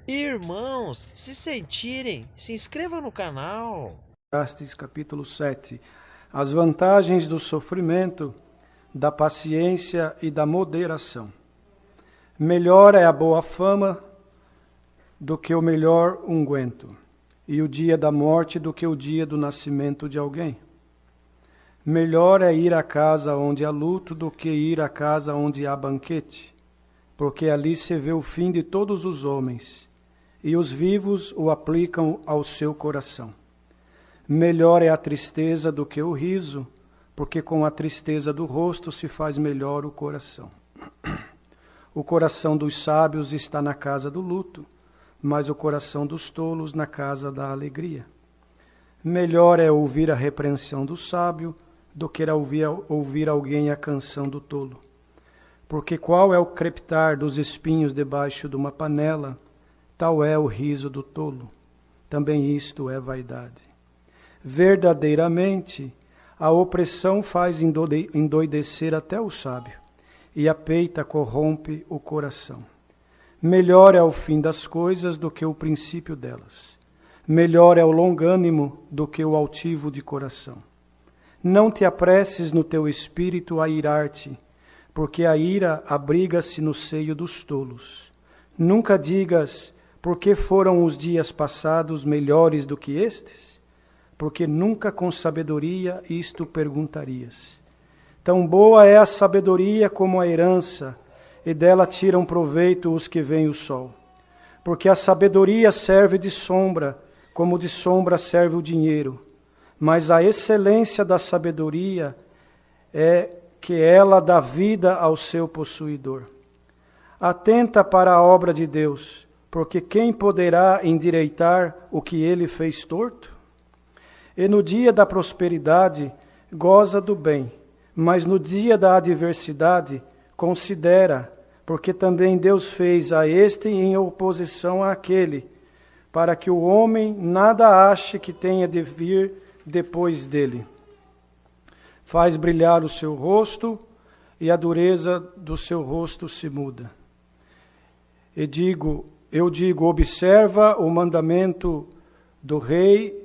Irmãos, se sentirem, se inscrevam no canal. Eclesiastes capítulo 7. As vantagens do sofrimento, da paciência e da moderação. Melhor é a boa fama do que o melhor unguento, e o dia da morte do que o dia do nascimento de alguém. Melhor é ir à casa onde há luto do que ir à casa onde há banquete, porque ali se vê o fim de todos os homens, e os vivos o aplicam ao seu coração. Melhor é a tristeza do que o riso, porque com a tristeza do rosto se faz melhor o coração. O coração dos sábios está na casa do luto, mas o coração dos tolos na casa da alegria. Melhor é ouvir a repreensão do sábio do que ouvir alguém a canção do tolo. Porque qual é o crepitar dos espinhos debaixo de uma panela, tal é o riso do tolo. Também isto é vaidade. Verdadeiramente, a opressão faz endoidecer até o sábio, e a peita corrompe o coração. Melhor é o fim das coisas do que o princípio delas. Melhor é o longânimo do que o altivo de coração. Não te apresses no teu espírito a irar-te, porque a ira abriga-se no seio dos tolos. Nunca digas, por que foram os dias passados melhores do que estes? Porque nunca com sabedoria isto perguntarias. Tão boa é a sabedoria como a herança, e dela tiram proveito os que veem o sol. Porque a sabedoria serve de sombra, como de sombra serve o dinheiro. Mas a excelência da sabedoria é que ela dá vida ao seu possuidor. Atenta para a obra de Deus, porque quem poderá endireitar o que ele fez torto? E no dia da prosperidade, goza do bem, mas no dia da adversidade, considera, porque também Deus fez a este em oposição àquele, para que o homem nada ache que tenha de vir depois dele. Faz brilhar o seu rosto, e a dureza do seu rosto se muda. Eu digo, observa o mandamento do rei,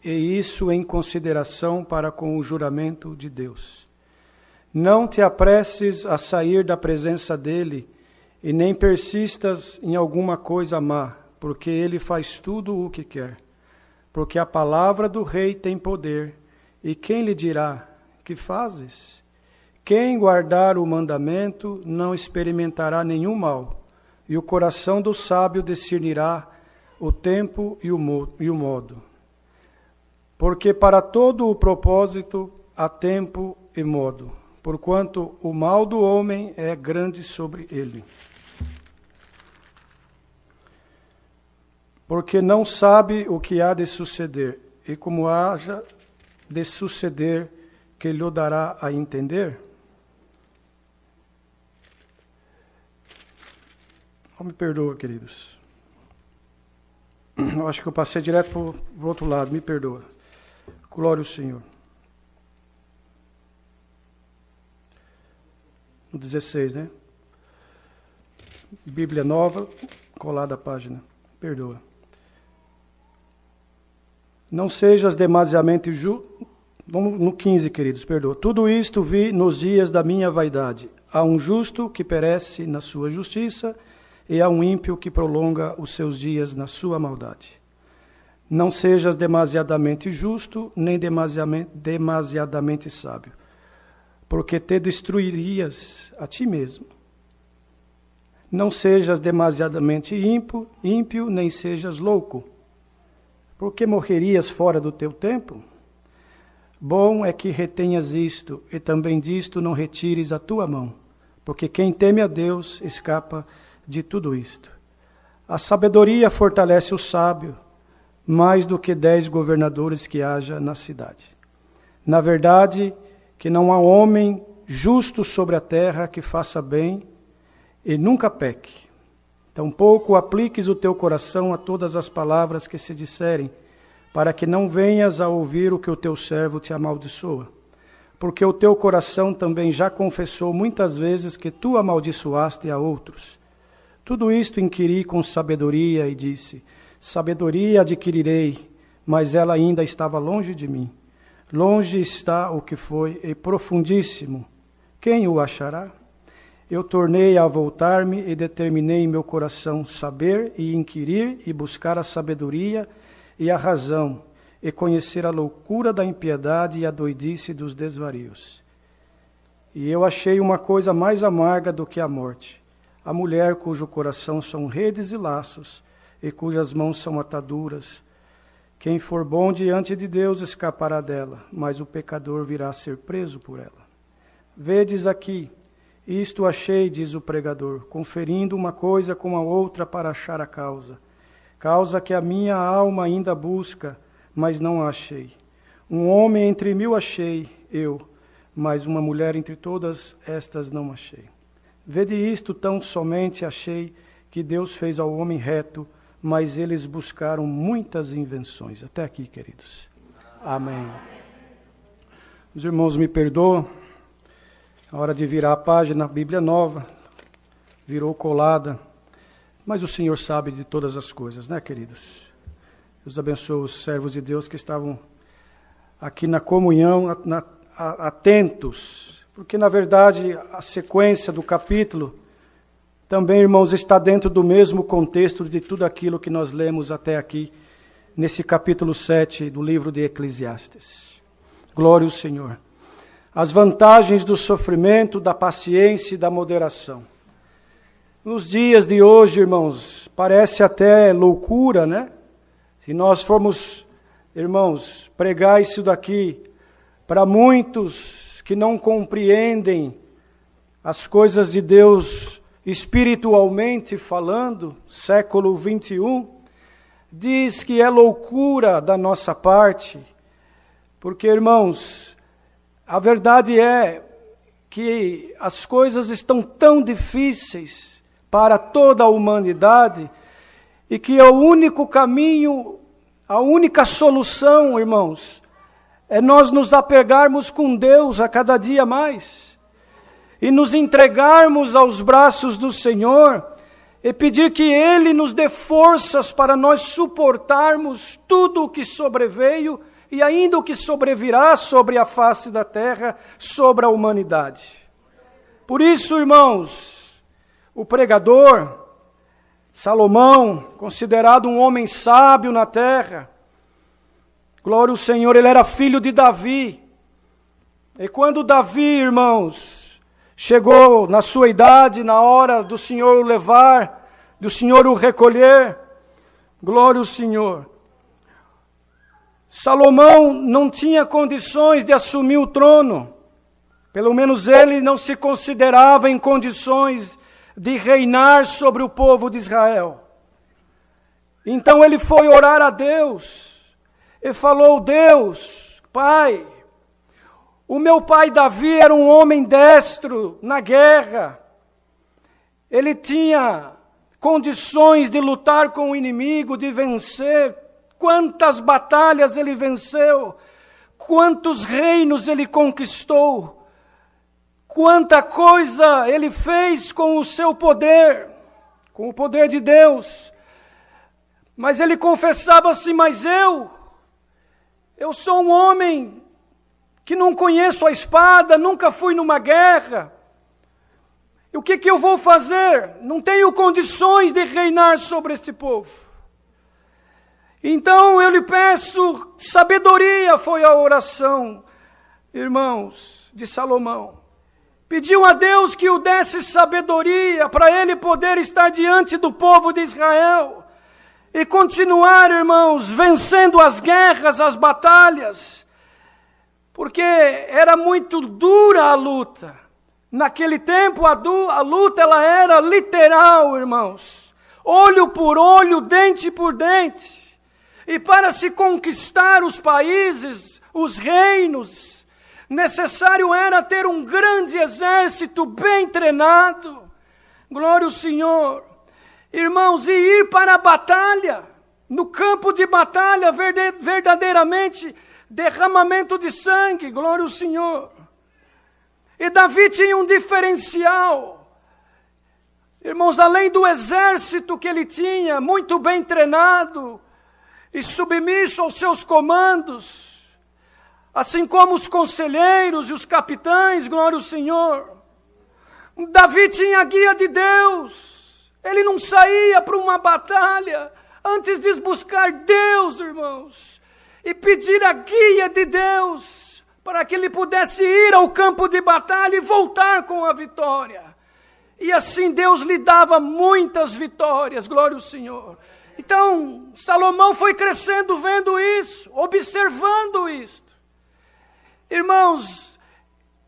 e isso em consideração para com o juramento de Deus. Não te apresses a sair da presença dele, e nem persistas em alguma coisa má, porque ele faz tudo o que quer. Porque a palavra do rei tem poder, e quem lhe dirá, que fazes? Quem guardar o mandamento não experimentará nenhum mal, e o coração do sábio discernirá o tempo e o modo. Porque para todo o propósito há tempo e modo, porquanto o mal do homem é grande sobre ele. Porque não sabe o que há de suceder, e como haja de suceder, que lhe dará a entender? Me perdoa, queridos. Eu acho que eu passei direto para o outro lado, me perdoa. Glória ao Senhor. No 16, né? Bíblia nova, colada a página. Perdoa. Não sejas demasiadamente Vamos no 15, queridos, perdoa. Tudo isto vi nos dias da minha vaidade. Há um justo que perece na sua justiça, e há um ímpio que prolonga os seus dias na sua maldade. Não sejas demasiadamente justo, nem demasiadamente sábio, porque te destruirias a ti mesmo. Não sejas demasiadamente ímpio, nem sejas louco, porque morrerias fora do teu tempo. Bom é que retenhas isto, e também disto não retires a tua mão, porque quem teme a Deus escapa de tudo isto. A sabedoria fortalece o sábio, mais do que 10 governadores que haja na cidade. Na verdade, que não há homem justo sobre a terra que faça bem e nunca peque. Tampouco apliques o teu coração a todas as palavras que se disserem, para que não venhas a ouvir o que o teu servo te amaldiçoa. Porque o teu coração também já confessou muitas vezes que tu amaldiçoaste a outros. Tudo isto inquiri com sabedoria e disse: sabedoria adquirirei, mas ela ainda estava longe de mim. Longe está o que foi e profundíssimo. Quem o achará? Eu tornei a voltar-me e determinei em meu coração saber e inquirir e buscar a sabedoria e a razão, e conhecer a loucura da impiedade e a doidice dos desvarios. E eu achei uma coisa mais amarga do que a morte, a mulher cujo coração são redes e laços, e cujas mãos são ataduras. Quem for bom diante de Deus escapará dela, mas o pecador virá a ser preso por ela. Vedes aqui, isto achei, diz o pregador, conferindo uma coisa com a outra para achar a causa. Causa que a minha alma ainda busca, mas não a achei. Um homem entre 1000 achei, eu, mas uma mulher entre todas estas não achei. Vede isto, tão somente achei que Deus fez ao homem reto, mas eles buscaram muitas invenções. Até aqui, queridos. Amém. Os irmãos me perdoam. A hora de virar a página, a Bíblia nova, virou colada. Mas o Senhor sabe de todas as coisas, né, queridos? Deus abençoe os servos de Deus que estavam aqui na comunhão, atentos. Porque, na verdade, a sequência do capítulo também, irmãos, está dentro do mesmo contexto de tudo aquilo que nós lemos até aqui, nesse capítulo 7 do livro de Eclesiastes. Glória ao Senhor. As vantagens do sofrimento, da paciência e da moderação. Nos dias de hoje, irmãos, parece até loucura, né? Se nós formos, irmãos, pregar isso daqui para muitos que não compreendem as coisas de Deus espiritualmente falando, século 21, diz que é loucura da nossa parte, porque, irmãos, a verdade é que as coisas estão tão difíceis para toda a humanidade e que o único caminho, a única solução, irmãos, é nós nos apegarmos com Deus a cada dia mais e nos entregarmos aos braços do Senhor e pedir que Ele nos dê forças para nós suportarmos tudo o que sobreveio e ainda o que sobrevirá sobre a face da terra, sobre a humanidade. Por isso, irmãos, o pregador, Salomão, considerado um homem sábio na terra, glória ao Senhor, ele era filho de Davi. E quando Davi, irmãos, chegou na sua idade, na hora do Senhor o levar, do Senhor o recolher, glória ao Senhor, Salomão não tinha condições de assumir o trono. Pelo menos ele não se considerava em condições de reinar sobre o povo de Israel. Então ele foi orar a Deus e falou: Deus, Pai, o meu pai Davi era um homem destro na guerra. Ele tinha condições de lutar com o inimigo, de vencer. Quantas batalhas ele venceu, quantos reinos ele conquistou, quanta coisa ele fez com o seu poder, com o poder de Deus. Mas ele confessava assim: mas eu sou um homem que não conheço a espada, nunca fui numa guerra. E o que eu vou fazer? Não tenho condições de reinar sobre este povo. Então eu lhe peço sabedoria, foi a oração, irmãos, de Salomão. Pediu a Deus que o desse sabedoria para ele poder estar diante do povo de Israel e continuar, irmãos, vencendo as guerras, as batalhas, porque era muito dura a luta. Naquele tempo a luta ela era literal, irmãos, olho por olho, dente por dente. E para se conquistar os países, os reinos, necessário era ter um grande exército bem treinado. Glória ao Senhor. Irmãos, e ir para a batalha, no campo de batalha, verdadeiramente, derramamento de sangue. Glória ao Senhor. E Davi tinha um diferencial. Irmãos, além do exército que ele tinha, muito bem treinado e submisso aos seus comandos, assim como os conselheiros e os capitães, glória ao Senhor, Davi tinha a guia de Deus. Ele não saía para uma batalha antes de buscar Deus, irmãos, e pedir a guia de Deus para que ele pudesse ir ao campo de batalha e voltar com a vitória. E assim Deus lhe dava muitas vitórias, glória ao Senhor. Então, Salomão foi crescendo vendo isso, observando isto. Irmãos,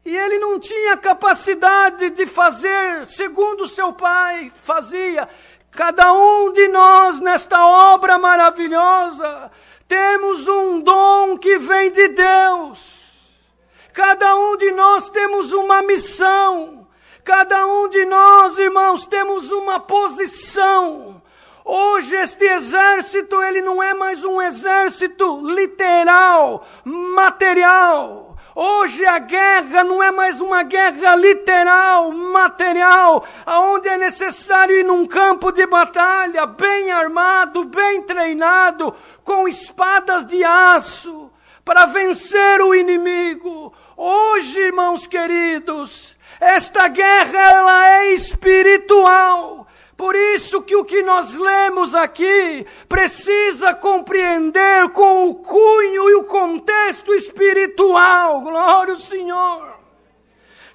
e ele não tinha capacidade de fazer segundo seu pai fazia. Cada um de nós nesta obra maravilhosa, temos um dom que vem de Deus. Cada um de nós temos uma missão. Cada um de nós, irmãos, temos uma posição. Hoje este exército, ele não é mais um exército literal, material. Hoje a guerra não é mais uma guerra literal, material, onde é necessário ir num campo de batalha, bem armado, bem treinado, com espadas de aço, para vencer o inimigo. Hoje, irmãos queridos, esta guerra ela é espiritual. Por isso que o que nós lemos aqui precisa compreender com o cunho e o contexto espiritual. Glória ao Senhor.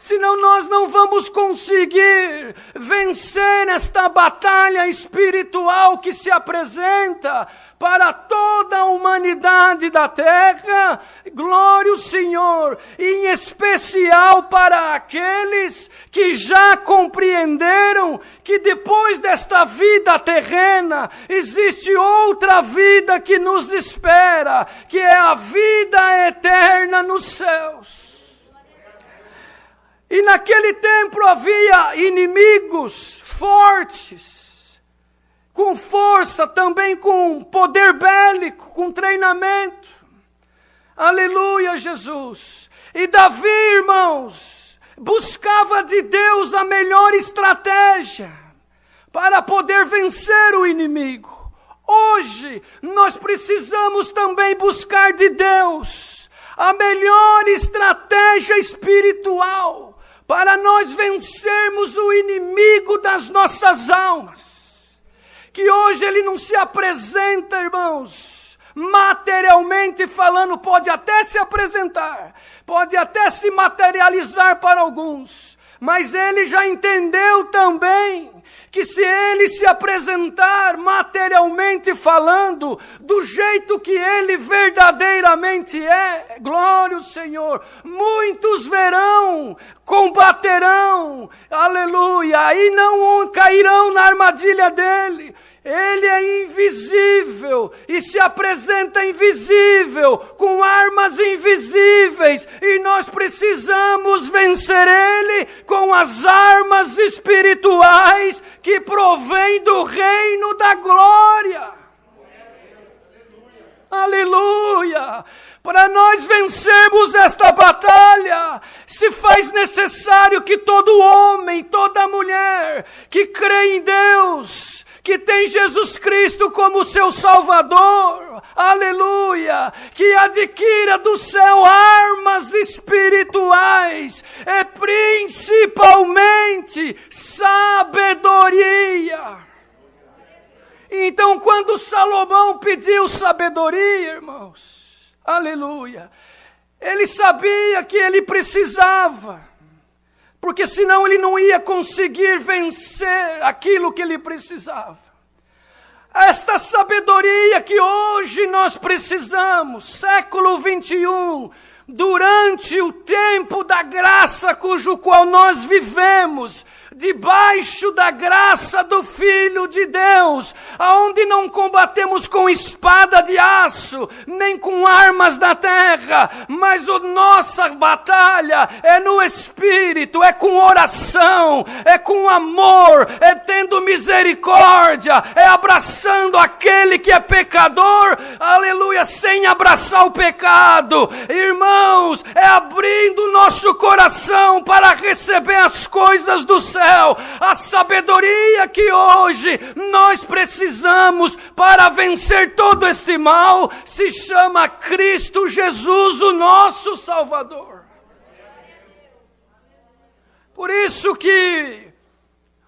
Senão nós não vamos conseguir vencer esta batalha espiritual que se apresenta para toda a humanidade da terra. Glória ao Senhor, em especial para aqueles que já compreenderam que depois desta vida terrena existe outra vida que nos espera, que é a vida eterna nos céus. E naquele tempo havia inimigos fortes, com força, também com poder bélico, com treinamento. Aleluia, Jesus. E Davi, irmãos, buscava de Deus a melhor estratégia para poder vencer o inimigo. Hoje, nós precisamos também buscar de Deus a melhor estratégia espiritual para nós vencermos o inimigo das nossas almas. Que hoje ele não se apresenta, irmãos, materialmente falando, pode até se apresentar, pode até se materializar para alguns, mas ele já entendeu também que se ele se apresentar materialmente falando, do jeito que ele verdadeiramente é, glória ao Senhor, muitos verão, combaterão, aleluia, e não cairão na armadilha dele. Ele é invisível e se apresenta invisível, com armas invisíveis, e nós precisamos vencer ele com as armas espirituais que provém do reino da glória. Aleluia! Para nós vencermos esta batalha, se faz necessário que todo homem, toda mulher que crê em Deus, que tem Jesus Cristo como seu Salvador, aleluia, que adquira do céu armas espirituais, e principalmente sabedoria. Então, quando Salomão pediu sabedoria, irmãos, aleluia, ele sabia que ele precisava, porque senão ele não ia conseguir vencer aquilo que ele precisava. Esta sabedoria que hoje nós precisamos, século 21, durante o tempo da graça cujo qual nós vivemos, debaixo da graça do Filho de Deus, aonde não combatemos com espada de aço, nem com armas da terra, mas a nossa batalha é no Espírito, é com oração, é com amor, é tendo misericórdia, é abraçando aquele que é pecador, aleluia, sem abraçar o pecado. Irmão, irmãos, é abrindo o nosso coração para receber as coisas do céu, a sabedoria que hoje nós precisamos para vencer todo este mal, se chama Cristo Jesus, o nosso Salvador. Por isso que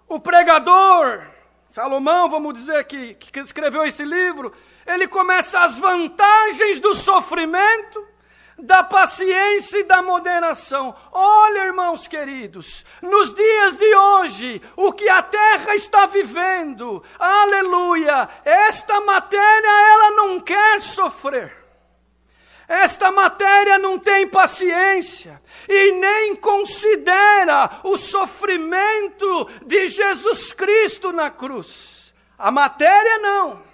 o pregador, Salomão, vamos dizer que escreveu esse livro, ele começa as vantagens do sofrimento, da paciência e da moderação. Olha, irmãos queridos, nos dias de hoje, o que a terra está vivendo, aleluia, esta matéria ela não quer sofrer. Esta matéria não tem paciência e nem considera o sofrimento de Jesus Cristo na cruz. A matéria não.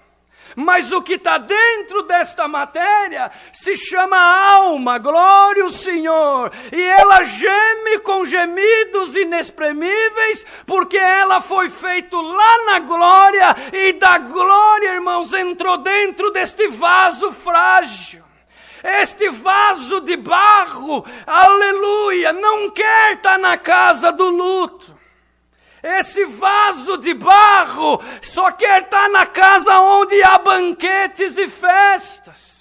Mas o que está dentro desta matéria se chama alma, glória ao Senhor. E ela geme com gemidos inexprimíveis, porque ela foi feita lá na glória. E da glória, irmãos, entrou dentro deste vaso frágil. Este vaso de barro, aleluia, não quer estar na casa do luto. Esse vaso de barro só quer estar na casa onde há banquetes e festas.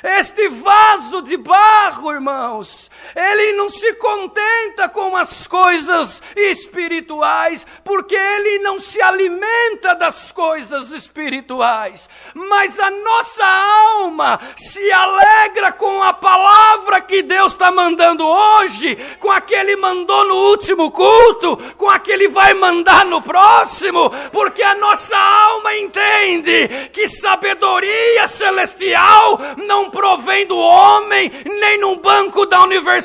Este vaso de barro, irmãos, ele não se contenta com as coisas espirituais, porque ele não se alimenta das coisas espirituais. Mas a nossa alma se alegra com a palavra que Deus está mandando hoje, com a que Ele mandou no último culto, com a que Ele vai mandar no próximo, porque a nossa alma entende que sabedoria celestial não provém do homem, nem num banco da universidade,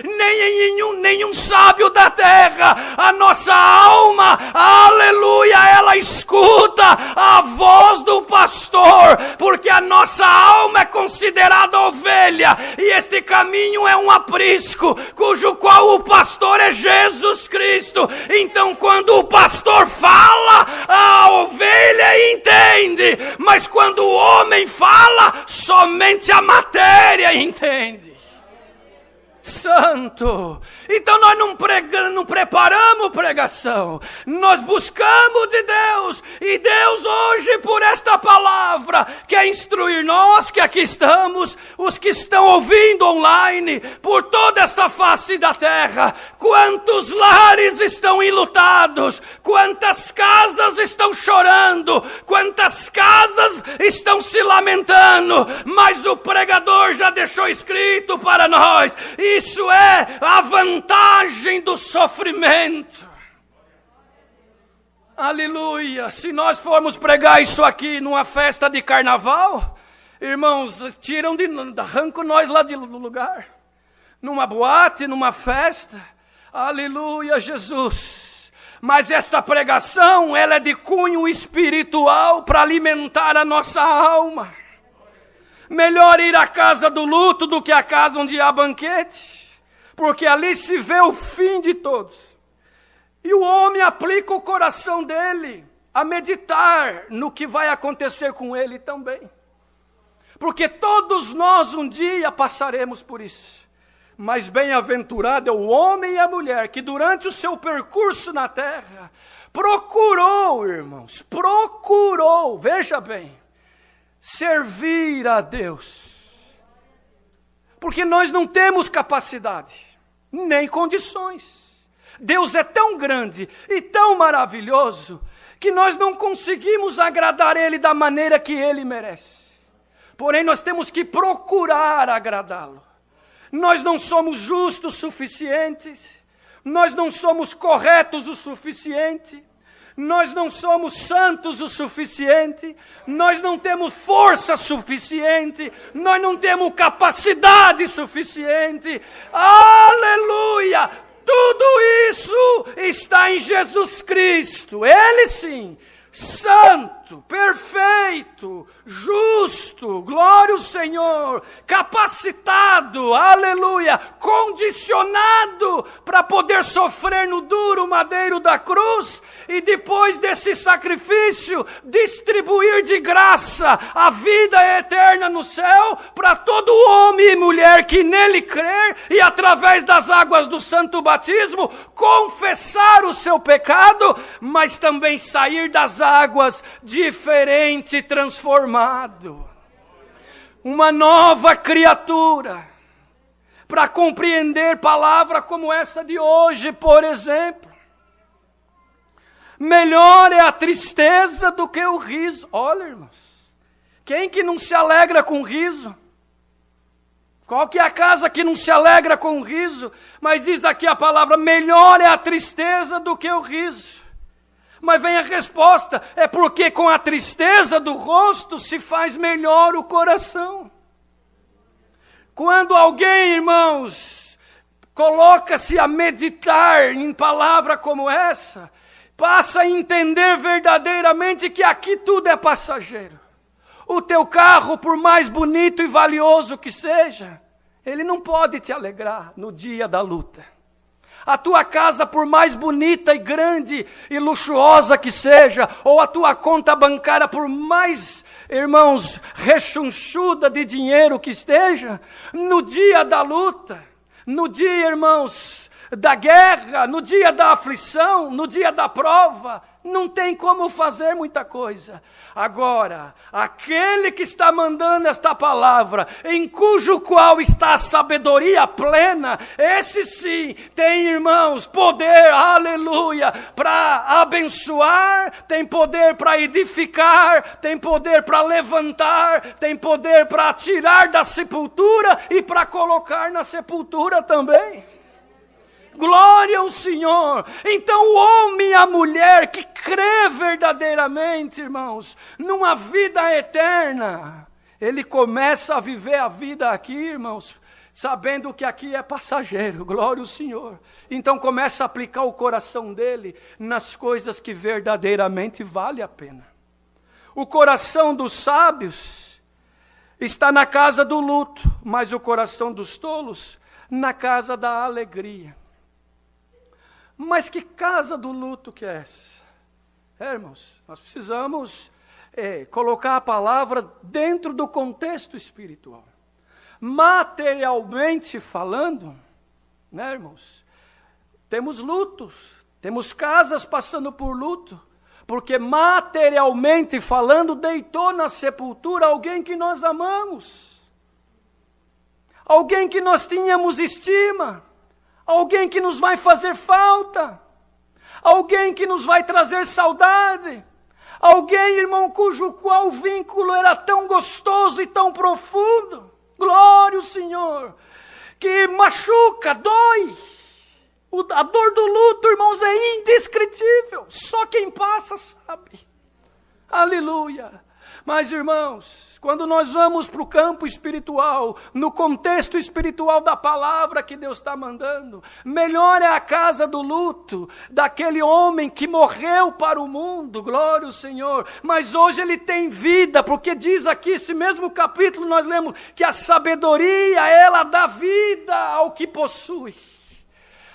nem em nenhum sábio da terra. A nossa alma, aleluia, ela escuta a voz do pastor, porque a nossa alma é considerada ovelha, e este caminho é um aprisco, cujo qual o pastor é Jesus Cristo. Então quando o pastor fala, a ovelha entende, mas quando o homem fala, somente a matéria entende. Santo. Então nós não preparamos pregação, nós buscamos de Deus, e Deus hoje por esta palavra quer instruir nós que aqui estamos, os que estão ouvindo online, por toda essa face da terra. Quantos lares estão enlutados, quantas casas estão chorando, quantas casas estão se lamentando, mas o pregador já deixou escrito para nós, isso é a vantagem do sofrimento. Aleluia. Se nós formos pregar isso aqui numa festa de carnaval, irmãos, arrancam nós lá do lugar. Numa boate, numa festa. Aleluia, Jesus. Mas esta pregação, ela é de cunho espiritual para alimentar a nossa alma. Melhor ir à casa do luto do que à casa onde há banquete, porque ali se vê o fim de todos. E o homem aplica o coração dele a meditar no que vai acontecer com ele também. Porque todos nós um dia passaremos por isso. Mas bem-aventurado é o homem e a mulher que durante o seu percurso na terra procurou, irmãos, veja bem, servir a Deus. Porque nós não temos capacidade, nem condições. Deus é tão grande e tão maravilhoso que nós não conseguimos agradar Ele da maneira que Ele merece. Porém, nós temos que procurar agradá-lo. Nós não somos justos o suficiente, nós não somos corretos o suficiente, nós não somos santos o suficiente, nós não temos força suficiente, nós não temos capacidade suficiente. Aleluia! Tudo isso está em Jesus Cristo. Ele sim santo, perfeito, justo, glória ao Senhor, capacitado, aleluia, condicionado para poder sofrer no duro madeiro da cruz e depois desse sacrifício distribuir de graça a vida eterna no céu para todo homem e mulher que nele crer e através das águas do santo batismo confessar o seu pecado, mas também sair das águas diferente e transformado. Uma nova criatura. Para compreender palavra como essa de hoje, por exemplo. Melhor é a tristeza do que o riso. Olha, irmãos. Quem que não se alegra com riso? Qual que é a casa que não se alegra com riso? Mas diz aqui a palavra, melhor é a tristeza do que o riso. Mas vem a resposta, é porque com a tristeza do rosto se faz melhor o coração. Quando alguém, irmãos, coloca-se a meditar em palavra como essa, passa a entender verdadeiramente que aqui tudo é passageiro. O teu carro, por mais bonito e valioso que seja, ele não pode te alegrar no dia da luta. A tua casa, por mais bonita e grande e luxuosa que seja, ou a tua conta bancária, por mais, irmãos, rechonchuda de dinheiro que esteja, no dia da luta, no dia, irmãos, da guerra, no dia da aflição, no dia da prova, não tem como fazer muita coisa. Agora, aquele que está mandando esta palavra, em cujo qual está a sabedoria plena, esse sim tem, irmãos, poder, aleluia, para abençoar, tem poder para edificar, tem poder para levantar, tem poder para tirar da sepultura e para colocar na sepultura também. Glória ao Senhor. Então o homem e a mulher que crê verdadeiramente, irmãos, numa vida eterna, ele começa a viver a vida aqui, irmãos, sabendo que aqui é passageiro. Glória ao Senhor. Então começa a aplicar o coração dele nas coisas que verdadeiramente vale a pena. O coração dos sábios está na casa do luto, mas o coração dos tolos na casa da alegria. Mas que casa do luto que é essa? Irmãos, nós precisamos colocar a palavra dentro do contexto espiritual. Materialmente falando, né, irmãos? Temos lutos, temos casas passando por luto, porque materialmente falando, deitou na sepultura alguém que nós amamos, alguém que nós tínhamos estima, alguém que nos vai fazer falta, alguém que nos vai trazer saudade, alguém, irmão, cujo qual o vínculo era tão gostoso e tão profundo, glória ao Senhor, que machuca, dói. A dor do luto, irmãos, é indescritível, só quem passa sabe, aleluia. Mas, irmãos, quando nós vamos para o campo espiritual, no contexto espiritual da palavra que Deus está mandando, melhor é a casa do luto, daquele homem que morreu para o mundo, glória ao Senhor, mas hoje ele tem vida, porque diz aqui, esse mesmo capítulo, nós lemos que a sabedoria, ela dá vida ao que possui.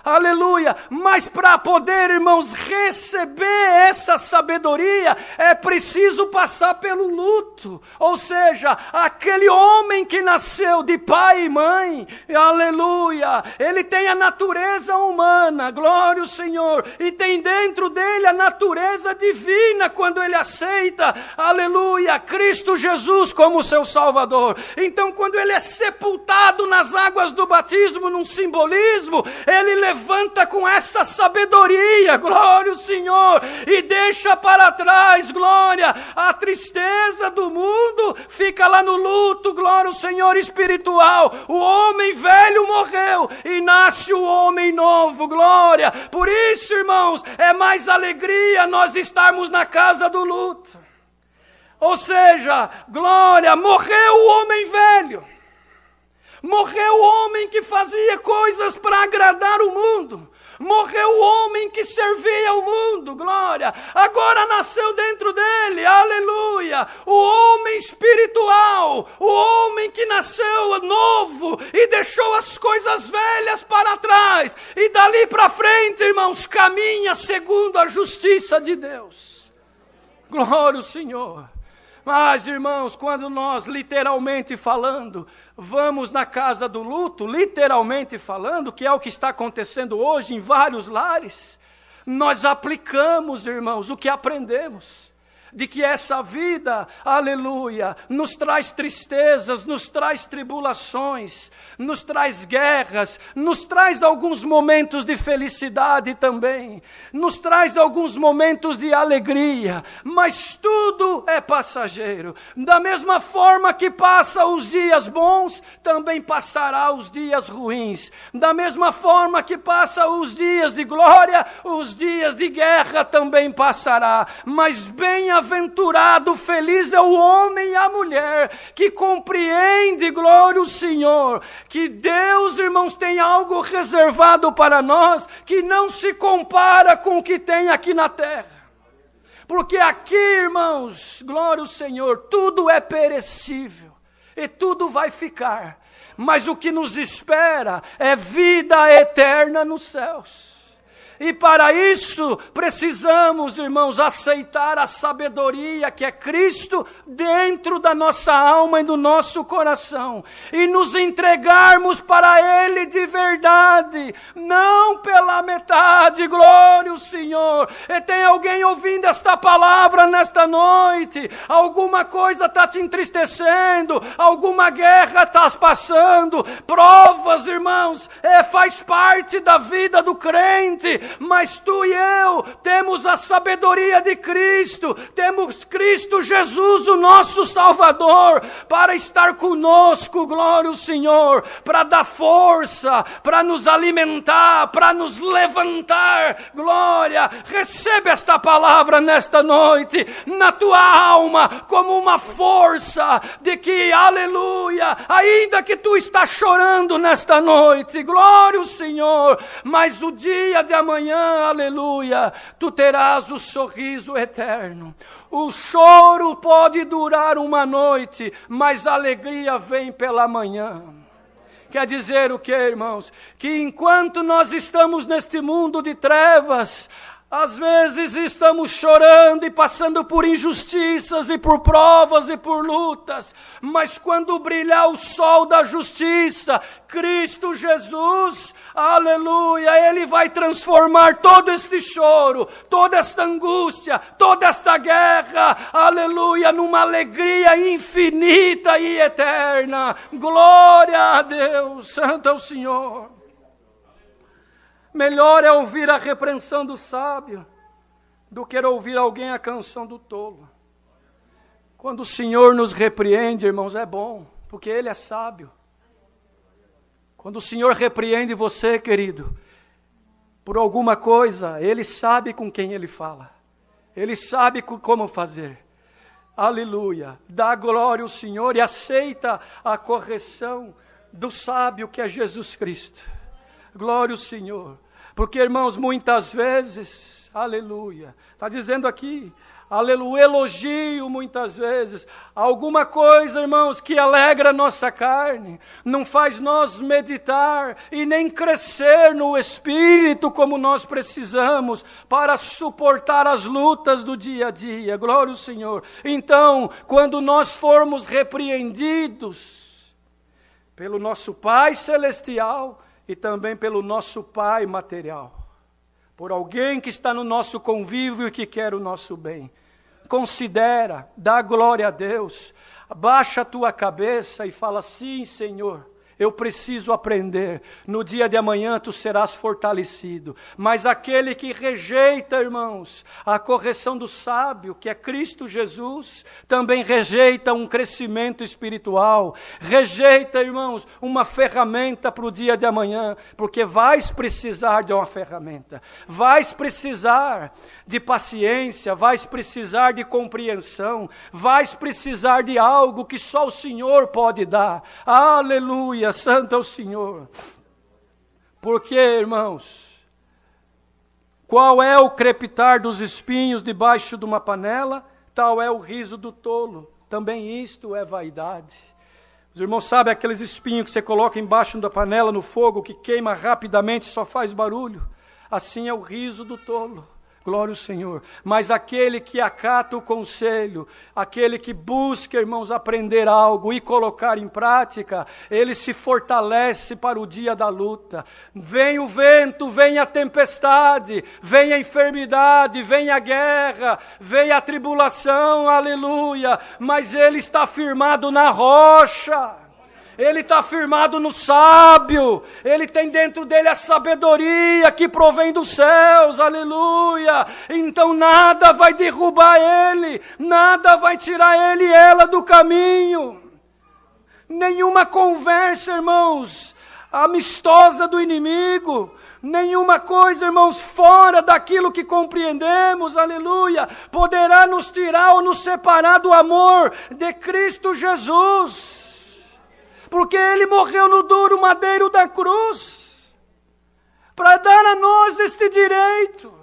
Aleluia, mas para poder, irmãos, receber essa sabedoria, é preciso passar pelo luto, ou seja, aquele homem que nasceu de pai e mãe, aleluia, ele tem a natureza humana, glória ao Senhor, e tem dentro dele a natureza divina, quando ele aceita, aleluia, Cristo Jesus como seu Salvador. Então quando ele é sepultado nas águas do batismo, num simbolismo, ele levanta com essa sabedoria, glória ao Senhor, e deixa para trás, glória, a tristeza do mundo, fica lá no luto, glória ao Senhor espiritual, o homem velho morreu, e nasce o homem novo, glória, por isso, irmãos, é mais alegria nós estarmos na casa do luto, ou seja, glória, morreu o homem velho, morreu o homem que fazia coisas para agradar o mundo. Morreu o homem que servia ao mundo, glória. Agora nasceu dentro dele, aleluia. O homem espiritual, o homem que nasceu novo e deixou as coisas velhas para trás. E dali para frente, irmãos, caminha segundo a justiça de Deus. Glória ao Senhor. Mas, irmãos, quando nós, literalmente falando, vamos na casa do luto, literalmente falando, que é o que está acontecendo hoje em vários lares, nós aplicamos, irmãos, o que aprendemos. De que essa vida, aleluia, nos traz tristezas, nos traz tribulações, nos traz guerras, nos traz alguns momentos de felicidade também, nos traz alguns momentos de alegria, mas tudo é passageiro. Da mesma forma que passa os dias bons, também passará os dias ruins. Da mesma forma que passa os dias de glória, os dias de guerra também passará. Mas bem-aventurado, feliz é o homem e a mulher que compreende, glória ao Senhor, que Deus, irmãos, tem algo reservado para nós que não se compara com o que tem aqui na terra. Porque aqui, irmãos, glória ao Senhor, tudo é perecível e tudo vai ficar. Mas o que nos espera é vida eterna nos céus. E para isso precisamos, irmãos, aceitar a sabedoria que é Cristo dentro da nossa alma e do nosso coração. E nos entregarmos para Ele de verdade, não pela metade, glória ao Senhor. E tem alguém ouvindo esta palavra nesta noite? Alguma coisa está te entristecendo, alguma guerra está passando, provas, irmãos, faz parte da vida do crente. Mas tu e eu temos a sabedoria de Cristo, temos Cristo Jesus, o nosso Salvador, para estar conosco, glória ao Senhor, para dar força, para nos alimentar, para nos levantar, glória. Recebe esta palavra nesta noite, na tua alma, como uma força de que, aleluia, ainda que tu estás chorando nesta noite, glória ao Senhor, mas o dia de amanhã, aleluia, tu terás o sorriso eterno. O choro pode durar uma noite, mas a alegria vem pela manhã. Quer dizer o que, irmãos? Que enquanto nós estamos neste mundo de trevas, às vezes estamos chorando e passando por injustiças e por provas e por lutas, mas quando brilhar o sol da justiça, Cristo Jesus, aleluia, Ele vai transformar todo este choro, toda esta angústia, toda esta guerra, aleluia, numa alegria infinita e eterna. Glória a Deus, santo é o Senhor. Melhor é ouvir a repreensão do sábio do que ouvir alguém a canção do tolo. Quando o Senhor nos repreende, irmãos, é bom, porque Ele é sábio. Quando o Senhor repreende você, querido, por alguma coisa, Ele sabe com quem Ele fala. Ele sabe como fazer. Aleluia. Dá glória ao Senhor e aceita a correção do sábio que é Jesus Cristo. Glória ao Senhor. Porque, irmãos, muitas vezes, aleluia, está dizendo aqui, aleluia, elogio muitas vezes, alguma coisa, irmãos, que alegra nossa carne, não faz nós meditar e nem crescer no Espírito como nós precisamos para suportar as lutas do dia a dia, glória ao Senhor. Então, quando nós formos repreendidos pelo nosso Pai Celestial, e também pelo nosso pai material, por alguém que está no nosso convívio e que quer o nosso bem. Considera, dá glória a Deus, baixa a tua cabeça e fala, sim, Senhor, eu preciso aprender, no dia de amanhã tu serás fortalecido. Mas aquele que rejeita, irmãos, a correção do sábio, que é Cristo Jesus, também rejeita um crescimento espiritual, rejeita, irmãos, uma ferramenta para o dia de amanhã, porque vais precisar de uma ferramenta, vais precisar de paciência, vais precisar de compreensão, vais precisar de algo que só o Senhor pode dar. Aleluia, santo é o Senhor. Porque, irmãos, Qual é o crepitar dos espinhos debaixo de uma panela? Tal é o riso do tolo. Também isto é vaidade. Os irmãos sabem aqueles espinhos que você coloca embaixo da panela no fogo, que queima rapidamente, só faz barulho? Assim é o riso do tolo. Glória ao Senhor. Mas aquele que acata o conselho, aquele que busca, irmãos, aprender algo e colocar em prática, ele se fortalece para o dia da luta. Vem o vento, vem a tempestade, vem a enfermidade, vem a guerra, vem a tribulação, aleluia. Mas ele está firmado na rocha. Ele está firmado no sábio, ele tem dentro dele a sabedoria que provém dos céus, aleluia. Então nada vai derrubar ele, nada vai tirar ele e ela do caminho. Nenhuma conversa, irmãos, amistosa do inimigo, nenhuma coisa, irmãos, fora daquilo que compreendemos, aleluia, poderá nos tirar ou nos separar do amor de Cristo Jesus. Porque ele morreu no duro madeiro da cruz, para dar a nós este direito,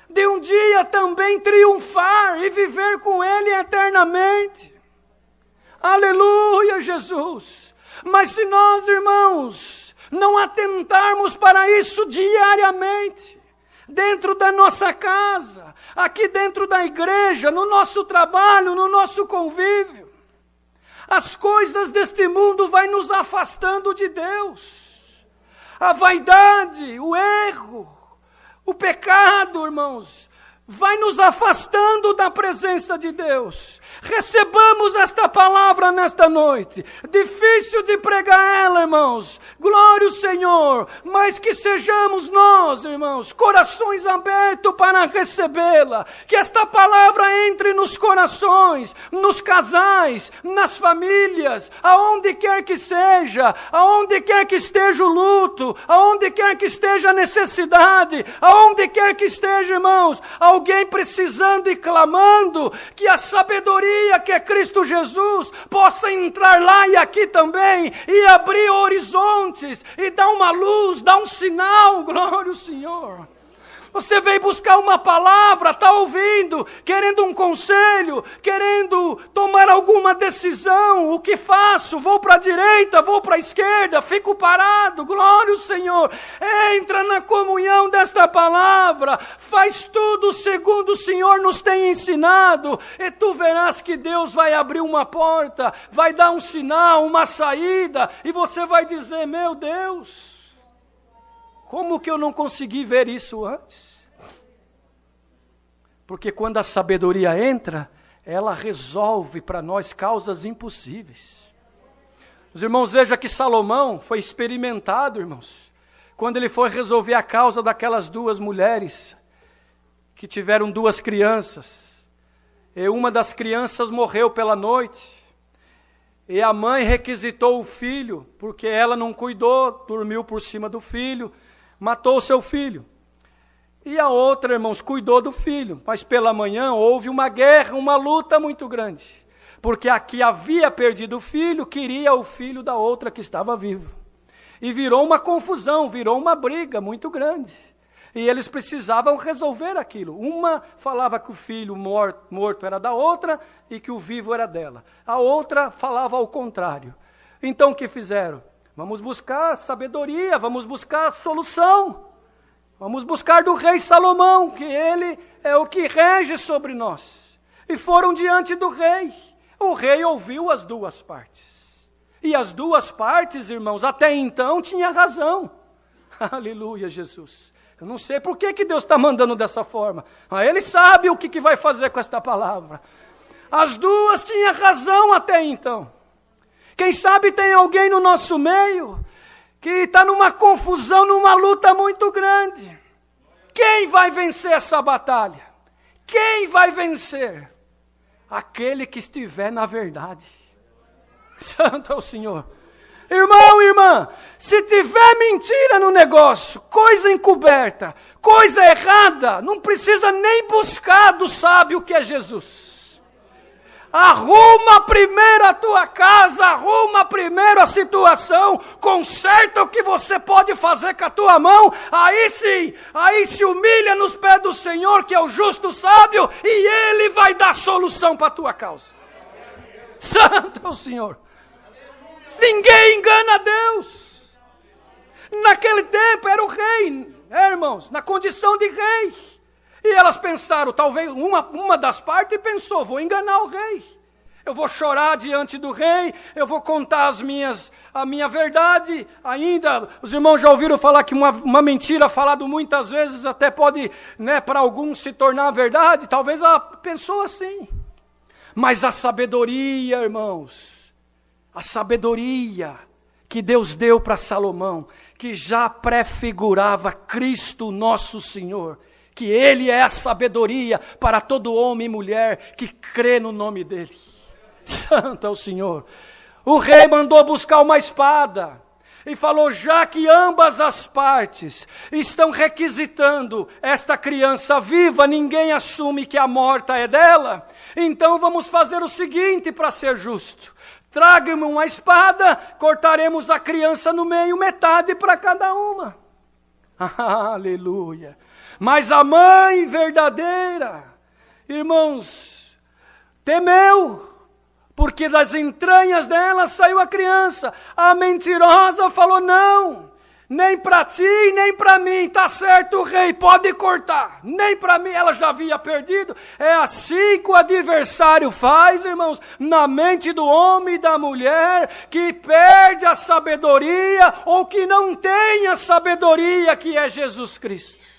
de um dia também triunfar e viver com ele eternamente. Aleluia, Jesus! Mas se nós, irmãos, não atentarmos para isso diariamente, dentro da nossa casa, aqui dentro da igreja, no nosso trabalho, no nosso convívio, as coisas deste mundo vai nos afastando de Deus. A vaidade, o erro, o pecado, irmãos, vai nos afastando da presença de Deus. Recebamos esta palavra nesta noite. Difícil de pregar ela, irmãos. Glória ao Senhor. Mas que sejamos nós, irmãos, corações abertos para recebê-la. Que esta palavra entre nos corações, nos casais, nas famílias, aonde quer que seja, aonde quer que esteja o luto, aonde quer que esteja a necessidade, aonde quer que esteja, irmãos, alguém precisando e clamando, que a sabedoria que é Cristo Jesus possa entrar lá e aqui também, e abrir horizontes, e dar uma luz, dar um sinal. Glória ao Senhor. Você veio buscar uma palavra, está ouvindo, querendo um conselho, querendo tomar alguma decisão. O que faço? Vou para a direita, vou para a esquerda, fico parado. Glória ao Senhor. Entra na comunhão desta palavra, faz tudo segundo o Senhor nos tem ensinado, e tu verás que Deus vai abrir uma porta, vai dar um sinal, uma saída, e você vai dizer: meu Deus, como que eu não consegui ver isso antes? Porque quando a sabedoria entra, ela resolve para nós causas impossíveis. Os irmãos, vejam que Salomão foi experimentado, irmãos, quando ele foi resolver a causa daquelas duas mulheres que tiveram duas crianças. E uma das crianças morreu pela noite. E a mãe requisitou o filho, porque ela não cuidou, dormiu por cima do filho, matou o seu filho. E a outra, irmãos, cuidou do filho. Mas pela manhã houve uma guerra, uma luta muito grande. Porque a que havia perdido o filho, queria o filho da outra que estava vivo. E virou uma confusão, virou uma briga muito grande. E eles precisavam resolver aquilo. Uma falava que o filho morto era da outra e que o vivo era dela. A outra falava ao contrário. Então o que fizeram? Vamos buscar sabedoria, vamos buscar solução. Vamos buscar do rei Salomão, que ele é o que rege sobre nós. E foram diante do rei. O rei ouviu as duas partes. E as duas partes, irmãos, até então tinha razão. Aleluia, Jesus. Eu não sei por que Deus está mandando dessa forma. Mas Ele sabe o que vai fazer com esta palavra. As duas tinham razão até então. Quem sabe tem alguém no nosso meio que está numa confusão, numa luta muito grande. Quem vai vencer essa batalha? Quem vai vencer? Aquele que estiver na verdade. Santo é o Senhor. Irmão, irmã, se tiver mentira no negócio, coisa encoberta, coisa errada, não precisa nem buscar do sábio que é Jesus. Arruma primeiro a tua casa, arruma primeiro a situação, conserta o que você pode fazer com a tua mão, aí sim, aí se humilha nos pés do Senhor, que é o justo sábio, e Ele vai dar solução para a tua causa. Santo é o Senhor. Ninguém engana Deus. Naquele tempo era o rei, irmãos, na condição de rei. E elas pensaram, talvez uma das partes pensou, vou enganar o rei. Eu vou chorar diante do rei, eu vou contar a minha verdade. Ainda, os irmãos já ouviram falar que uma mentira falada muitas vezes até pode, para alguns se tornar verdade. Talvez ela pensou assim. Mas a sabedoria, irmãos, a sabedoria que Deus deu para Salomão, que já prefigurava Cristo nosso Senhor, que Ele é a sabedoria para todo homem e mulher que crê no nome dEle. Santo é o Senhor. O rei mandou buscar uma espada e falou, já que ambas as partes estão requisitando esta criança viva, ninguém assume que a morta é dela, então vamos fazer o seguinte para ser justo. Traga-me uma espada, cortaremos a criança no meio, metade para cada uma. Aleluia. Mas a mãe verdadeira, irmãos, temeu, porque das entranhas dela saiu a criança. A mentirosa falou, não, nem para ti, nem para mim, tá certo o rei, pode cortar, nem para mim, ela já havia perdido. É assim que o adversário faz, irmãos, na mente do homem e da mulher, que perde a sabedoria, ou que não tem a sabedoria que é Jesus Cristo.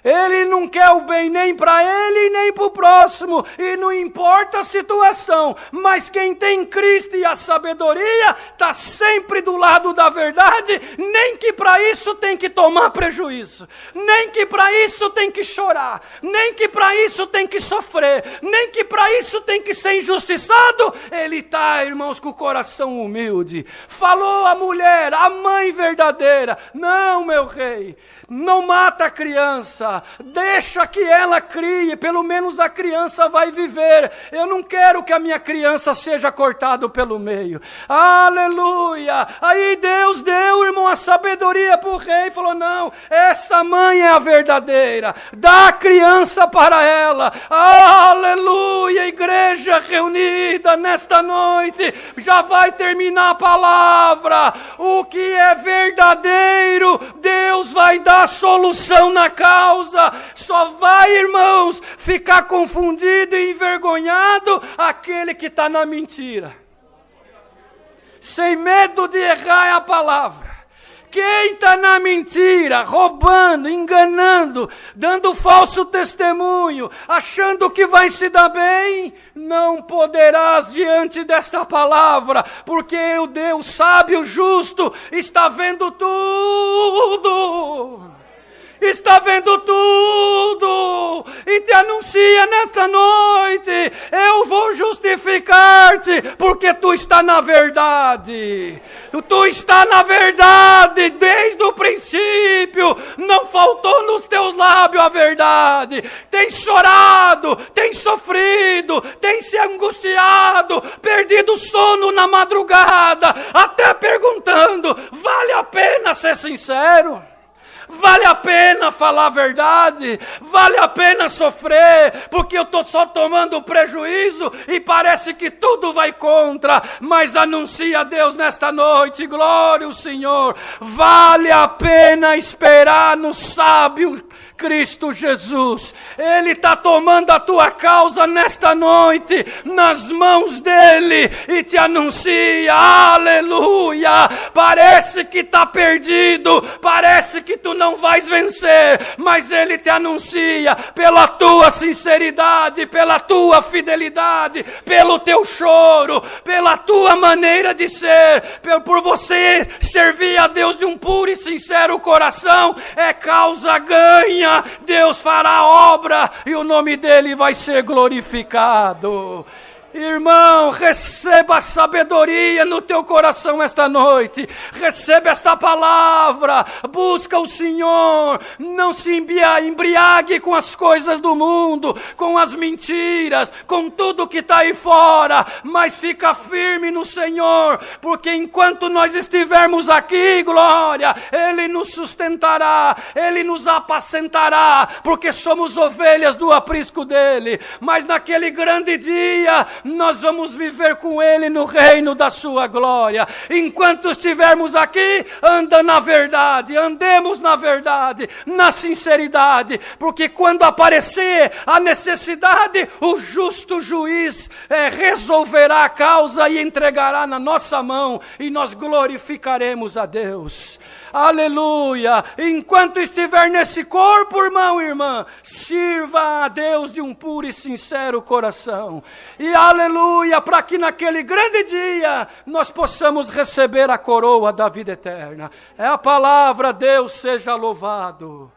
Ele não quer o bem nem para ele, nem para o próximo, e não importa a situação, mas quem tem Cristo e a sabedoria, está sempre do lado da verdade, nem que para isso tem que tomar prejuízo, nem que para isso tem que chorar, nem que para isso tem que sofrer, nem que para isso tem que ser injustiçado. Ele está, irmãos, com o coração humilde. Falou a mulher, a mãe verdadeira, não, meu rei, não mata a criança, deixa que ela crie, pelo menos a criança vai viver. Eu não quero que a minha criança seja cortada pelo meio. Aleluia! Aí Deus deu, irmão, a sabedoria para o rei e falou, não, essa mãe é a verdadeira, dá a criança para ela. Aleluia! Igreja reunida nesta noite, já vai terminar a palavra. O que é verdadeiro, Deus vai dar solução na causa. Só vai, irmãos, ficar confundido e envergonhado aquele que está na mentira. Sem medo de errar é a palavra. Quem está na mentira, roubando, enganando, dando falso testemunho, achando que vai se dar bem, não poderás diante desta palavra, porque o Deus sábio, justo, está vendo tudo. Está vendo tudo e te anuncia nesta noite, eu vou justificar-te, porque tu está na verdade. Tu está na verdade desde o princípio, não faltou nos teus lábios a verdade. Tem chorado, tem sofrido, tem se angustiado, perdido sono na madrugada, até perguntando, vale a pena ser sincero? Vale a pena falar a verdade? Vale a pena sofrer? Porque eu estou só tomando prejuízo e parece que tudo vai contra. Mas anuncia a Deus nesta noite, glória ao Senhor. Vale a pena esperar no sábio Cristo Jesus. Ele está tomando a tua causa nesta noite nas mãos dele e te anuncia, aleluia. Parece que está perdido, parece que tu não vais vencer, mas ele te anuncia pela tua sinceridade, pela tua fidelidade, pelo teu choro, pela tua maneira de ser, por você servir a Deus de um puro e sincero coração, é causa ganha. Deus fará obra e o nome dele vai ser glorificado. Irmão, receba a sabedoria no teu coração esta noite. Receba esta palavra. Busca o Senhor. Não se embriague com as coisas do mundo, com as mentiras, com tudo que está aí fora. Mas fica firme no Senhor, porque enquanto nós estivermos aqui, glória, Ele nos sustentará, Ele nos apacentará, porque somos ovelhas do aprisco dEle. Mas naquele grande dia, nós vamos viver com Ele no reino da sua glória. Enquanto estivermos aqui, anda na verdade, andemos na verdade, na sinceridade, porque quando aparecer a necessidade, o justo juiz resolverá a causa e entregará na nossa mão, e nós glorificaremos a Deus. Aleluia! Enquanto estiver nesse corpo, irmão e irmã, sirva a Deus de um puro e sincero coração. E aleluia, para que naquele grande dia nós possamos receber a coroa da vida eterna. É a palavra, Deus seja louvado.